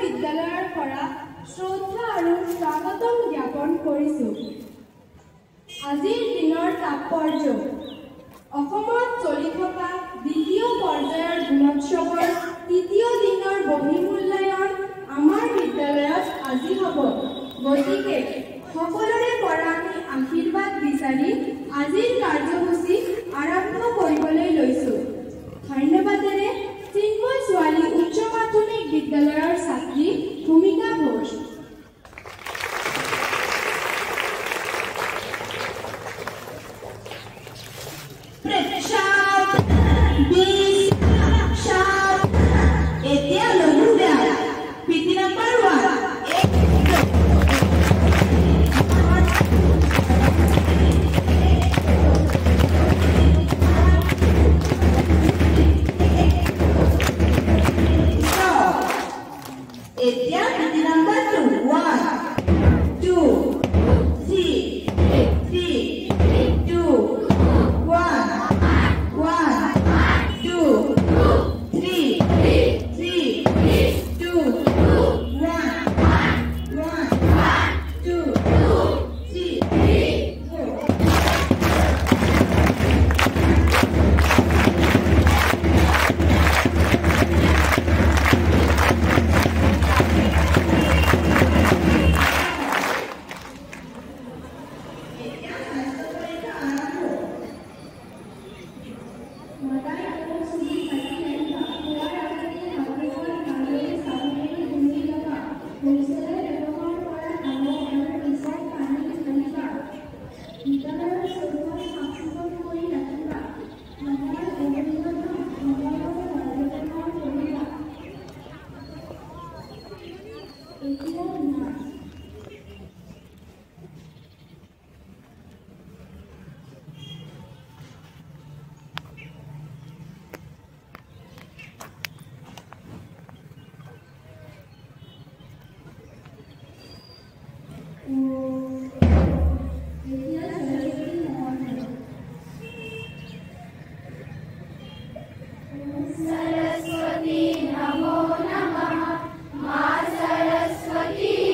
বিদ্যালয়ৰ পৰা শ্ৰদ্ধা আৰু স্বাগতম জ্ঞাপন কৰিছো। আজিৰ দিনৰ তাৎপৰ্য অসমত চলি থকা দ্বিতীয় পৰ্যায়ৰ গুণোৎসৱৰ তৃতীয় দিনৰ বহিমূল্যায়ন আমাৰ বিদ্যালয়ত আজি হ'ব। গতিকে সকলোৰে পৰা আমি আশীৰ্বাদ বিচাৰি আজিৰ কাৰ্যসূচী আৰম্ভ কৰিবলৈ লৈছো। ধন্যবাদেৰে চিন্ময় ছোৱালী উচ্চ মাধ্যমিক বিদ্যালয়ৰ ছাত্ৰী ভূমিকা ঘোষ। सरस्वती नमो नमः, मां सरस्वती।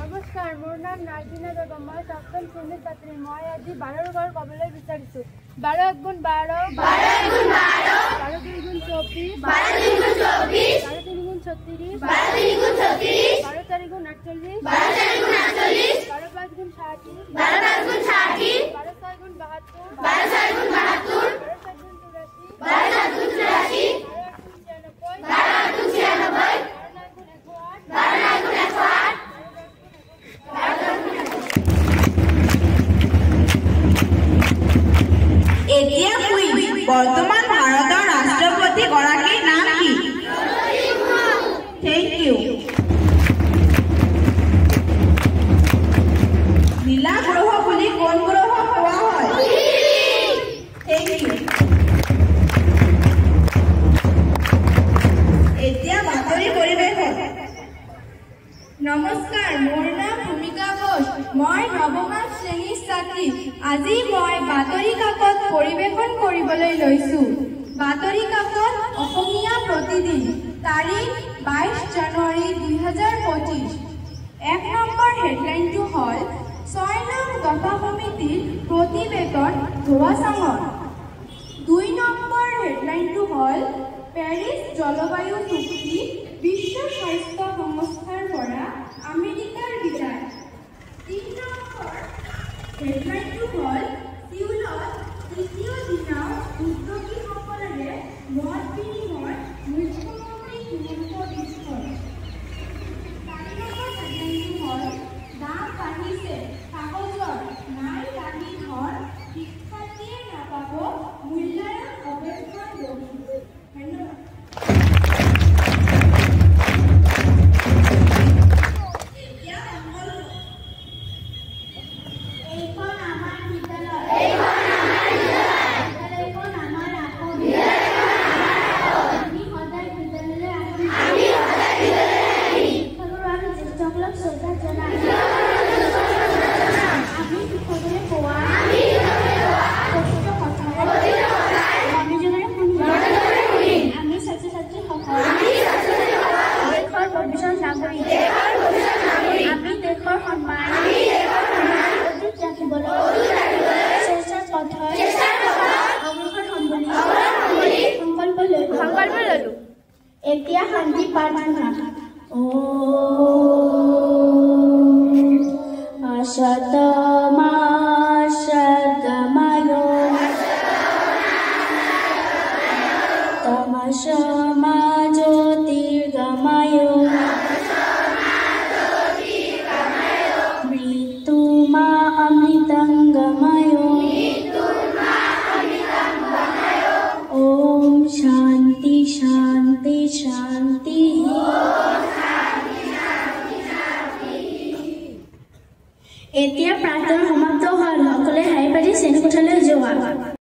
নমস্কাৰ, মোৰ নাম নাৰ্জিনা বেগম। মই সপ্তম শ্ৰেণীৰ ছাত্ৰী। মই আজি 12ৰ ঘৰ ক'বলৈ বিচাৰিছোঁ। 12 × 1 = 12, 12 × 2 = 12, 12 × 3 = 24, 12 × 4 = 36, 12 × 5 = 48, 12 × 6 = 72, এতিয়া বৰ্তমান ভাৰতৰ ৰাষ্ট্ৰপতি গৰাকীৰ নাম কি? Thank you. নীলা গ্ৰহ বুলি কোন গ্ৰহক কোৱা হয়? Thank you. এতিয়া বাতৰি পৰিৱেশন। নমস্কাৰ, মোৰ নাম ভূমিকা ঘোষ। মই নৱম শ্ৰেণীৰ ছাত্ৰী। আজি মই বাতৰি কাকত পৰিৱেশন কৰিবলৈ লৈছোঁ। বাতৰি কাকত অসমীয়া প্ৰতিদিন, তাৰিখ 22 জানুৱাৰী 2025। 1 নম্বৰ হেডলাইনটো হ'ল 6 নং দফা সমিতিৰ প্ৰতিবেদন ধোঁৱাচাঙৰ। 2 নম্বৰ হেডলাইনটো হ'ল পেৰিছ জলবায়ু চুক্তি, বিশ্ব স্বাস্থ্য সংস্থাৰ পৰা আমেৰিকাৰ বিদায়। 3 নম্বৰ হেডলাইনটো হ'ল চিউলত তৃতীয় দিনা উদ্যোগীসকলেৰে মত বিনিময়, মুখ্যমন্ত্ৰী হিমন্ত বিশ্বৰ। 4 নম্বৰ হেডলাইনটো হ'ল দাম বাঢ়িছে কাগজৰ, নাই দাবী ধৰ, শিক্ষাৰ্থীয়ে নাপাব মূল্যায়ন অৱস্থান বহি। ধন্যবাদ। এতিয়া শান্তি প্ৰাৰ্থনা। তমসমাজো